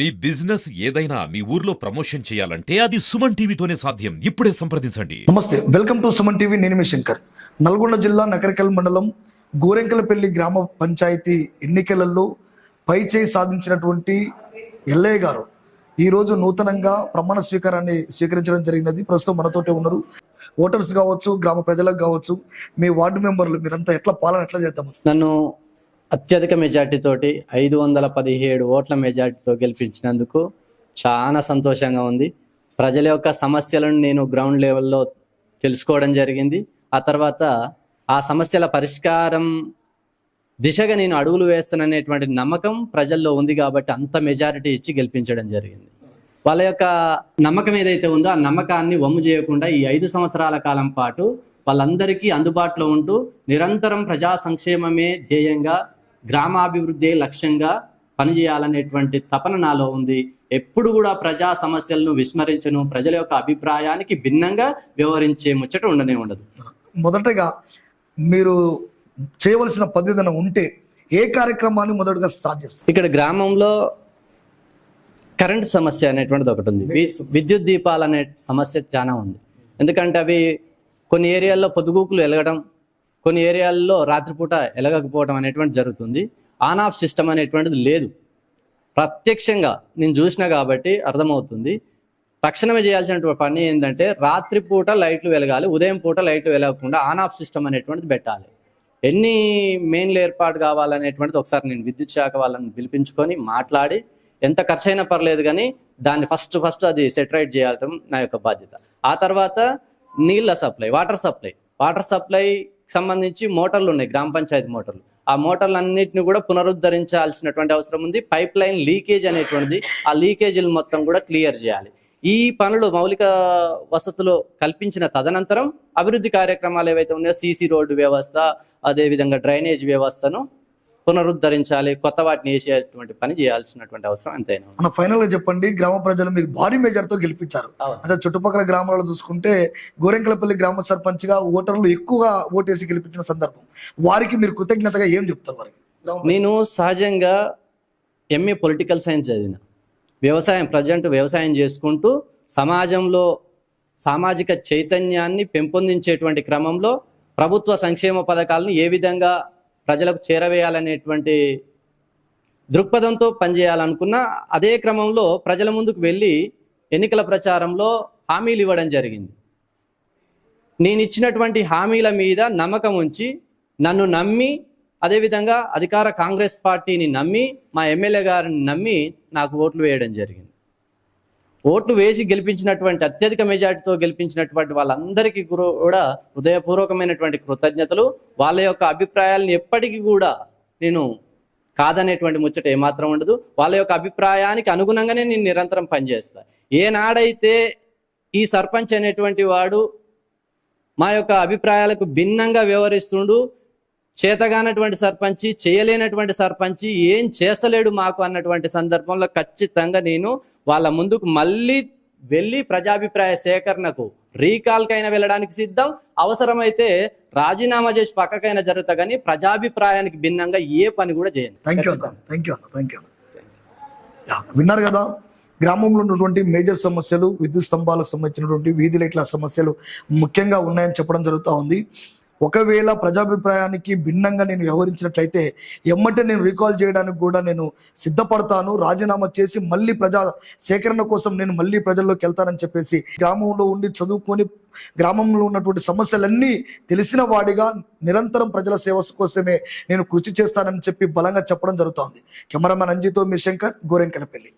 మీ business ఏదైనా మీ ఊర్లో promotion చేయాలంటే అది సుమన్ టీవీతోనే సాధ్యం. ఇప్పుడే సంప్రదించండి. నమస్తే, వెల్కమ్ టు సుమన్ టీవీ. నేను మీ శంకర్. నల్గొండ జిల్లా నకరికల్ మండలం గోరెంకలపల్లి గ్రామ పంచాయతీ ఎన్నికలలో పైచేయి సాధించినటువంటి ఎల్లయ్య గారు ఈరోజు నూతనంగా ప్రమాణ స్వీకారాన్ని స్వీకరించడం జరిగినది. ప్రస్తుతం మనతోటే ఉన్నారు. ఓటర్స్ కావచ్చు, గ్రామ ప్రజలకు కావచ్చు, మీ వార్డు మెంబర్లు, మీరంతా ఎట్లా పాలన ఎట్లా చేద్దాం? నన్ను అత్యధిక మెజార్టీ తోటి 517 ఓట్ల మెజార్టీతో గెలిపించినందుకు చాలా సంతోషంగా ఉంది. ప్రజల యొక్క సమస్యలను నేను గ్రౌండ్ లెవెల్లో తెలుసుకోవడం జరిగింది. ఆ తర్వాత ఆ సమస్యల పరిష్కారం దిశగా నేను అడుగులు వేస్తాననేటువంటి నమ్మకం ప్రజల్లో ఉంది. కాబట్టి అంత మెజారిటీ ఇచ్చి గెలిపించడం జరిగింది. వాళ్ళ యొక్క నమ్మకం ఏదైతే ఉందో ఆ నమ్మకాన్ని వమ్ము చేయకుండా ఈ 5 సంవత్సరాల కాలం పాటు వాళ్ళందరికీ అందుబాటులో ఉంటూ నిరంతరం ప్రజా సంక్షేమమే ధ్యేయంగా, గ్రామాభివృద్ధి లక్ష్యంగా పనిచేయాలనేటువంటి తపన నాలో ఉంది. ఎప్పుడు కూడా ప్రజా సమస్యలను విస్మరించను, ప్రజల యొక్క అభిప్రాయానికి భిన్నంగా వ్యవహరించే ముచ్చట ఉండనే ఉండదు. మొదటగా మీరు చేయవలసిన పద్ధతి ఉంటే ఏ కార్యక్రమాన్ని మొదటగా స్టార్ట్ చేస్తారు? ఇక్కడ గ్రామంలో కరెంట్ సమస్య అనేటువంటిది ఒకటి ఉంది. విద్యుత్ దీపాలు అనే సమస్య చాలా ఉంది. ఎందుకంటే అవి కొన్ని ఏరియాల్లో పొద్దుగూకులు వెలగడం, కొన్ని ఏరియాల్లో రాత్రిపూట ఎలగకపోవడం అనేటువంటి జరుగుతుంది. ఆన్ ఆఫ్ సిస్టమ్ అనేటువంటిది లేదు. ప్రత్యక్షంగా నేను చూసినా కాబట్టి అర్థమవుతుంది. తక్షణమే చేయాల్సినటువంటి పని ఏంటంటే రాత్రిపూట లైట్లు వెలగాలి, ఉదయం పూట లైట్లు వెలగకుండా ఆన్ ఆఫ్ సిస్టమ్ అనేటువంటిది పెట్టాలి. ఎన్ని మెయిన్లు ఏర్పాటు కావాలనేటువంటిది ఒకసారి నేను విద్యుత్ శాఖ వాళ్ళని పిలిపించుకొని మాట్లాడి ఎంత ఖర్చైనా పర్లేదు కానీ దాన్ని ఫస్ట్ అది సెటరైట్ చేయడం నా యొక్క బాధ్యత. ఆ తర్వాత నీళ్ళ సప్లై, వాటర్ సప్లై సంబంధించి మోటార్లు ఉన్నాయి, గ్రామ పంచాయతీ మోటార్లు. ఆ మోటార్లు అన్నింటినీ కూడా పునరుద్ధరించాల్సినటువంటి అవసరం ఉంది. పైప్ లైన్ లీకేజ్ అనేటువంటిది, ఆ లీకేజీలు మొత్తం కూడా క్లియర్ చేయాలి. ఈ పనులు మౌలిక వసతులు కల్పించిన తదనంతరం అభివృద్ధి కార్యక్రమాలు ఏవైతే ఉన్నాయో సీసీ రోడ్డు వ్యవస్థ, అదేవిధంగా డ్రైనేజ్ వ్యవస్థను పునరుద్ధరించాలి, కొత్త వాటిని వేసేటువంటి పని చేయాల్సినటువంటి అవసరం ఎంతైనా. మన ఫైనల్ గా చెప్పండి, గ్రామ ప్రజలు మీకు భారీ మెజార్టీతో గెలిపించారు. అంటే చుట్టుపక్కల గ్రామాలలో చూసుకుంటే గోరెంకలపల్లి గ్రామ సర్పంచ్ గా ఓటర్లు ఎక్కువగా ఓటేసి గెలిపించిన సందర్భం, వారికి మీరు కృతజ్ఞతగా ఏం చెప్తారు? వారికి నేను సహజంగా ఎంఏ పొలిటికల్ సైన్స్ చదివిన, ప్రజెంట్ వ్యవసాయం చేసుకుంటూ సమాజంలో సామాజిక చైతన్యాన్ని పెంపొందించేటువంటి క్రమంలో ప్రభుత్వ సంక్షేమ పథకాలను ఏ విధంగా ప్రజలకు చేరవేయాలనేటువంటి దృక్పథంతో పనిచేయాలనుకున్నా. అదే క్రమంలో ప్రజల ముందుకు వెళ్ళి ఎన్నికల ప్రచారంలో హామీలు ఇవ్వడం జరిగింది. నేను ఇచ్చినటువంటి హామీల మీద నమ్మకం ఉంచి నన్ను నమ్మి, అదేవిధంగా అధికార కాంగ్రెస్ పార్టీని నమ్మి, మా ఎమ్మెల్యే గారిని నమ్మి నాకు ఓట్లు వేయడం జరిగింది. ఓట్లు వేసి గెలిపించినటువంటి, అత్యధిక మెజార్టీతో గెలిపించినటువంటి వాళ్ళందరికీ కూడా హృదయపూర్వకమైనటువంటి కృతజ్ఞతలు. వాళ్ళ యొక్క అభిప్రాయాలను ఎప్పటికీ కూడా నేను కాదనేటువంటి ముచ్చట ఏమాత్రం ఉండదు. వాళ్ళ యొక్క అభిప్రాయానికి అనుగుణంగానే నేను నిరంతరం పనిచేస్తా. ఏనాడైతే ఈ సర్పంచ్ అనేటువంటి వాడు మా యొక్క అభిప్రాయాలకు భిన్నంగా వ్యవహరిస్తుండు, చేతగానటువంటి సర్పంచి, చేయలేనటువంటి సర్పంచి, ఏం చేస్తలేడు మాకు అన్నటువంటి సందర్భంలో ఖచ్చితంగా నేను వాళ్ళ ముందుకు మళ్ళీ వెళ్ళి ప్రజాభిప్రాయ సేకరణకు, రీకాల్కైనా వెళ్ళడానికి సిద్ధం. అవసరమైతే రాజీనామా చేసి పక్కకైనా జరుగుతా కానీ ప్రజాభిప్రాయానికి భిన్నంగా ఏ పని కూడా చేయను. Thank you. విన్నారు కదా, గ్రామంలో ఉన్నటువంటి మేజర్ సమస్యలు, విద్యుత్ స్తంభాలకు సంబంధించినటువంటి వీధి లైట్ల సమస్యలు ముఖ్యంగా ఉన్నాయని చెప్పడం జరుగుతూ ఉంది. ఒకవేళ ప్రజాభిప్రాయానికి భిన్నంగా నేను వ్యవహరించినట్లయితే ఎమ్మటే నేను రీకాల్ చేయడానికి కూడా నేను సిద్ధపడతాను. రాజీనామా చేసి మళ్ళీ ప్రజా సేకరణ కోసం నేను మళ్ళీ ప్రజల్లోకి వెళ్తానని చెప్పేసి గ్రామంలో ఉండి చదువుకొని గ్రామంలో ఉన్నటువంటి సమస్యలన్నీ తెలిసిన వాడిగా నిరంతరం ప్రజల సేవ కోసమే నేను కృషి చేస్తానని చెప్పి బలంగా చెప్పడం జరుగుతోంది. కెమెరామెన్ అంజితో మీ శంకర్, గోరెంకలపల్లి.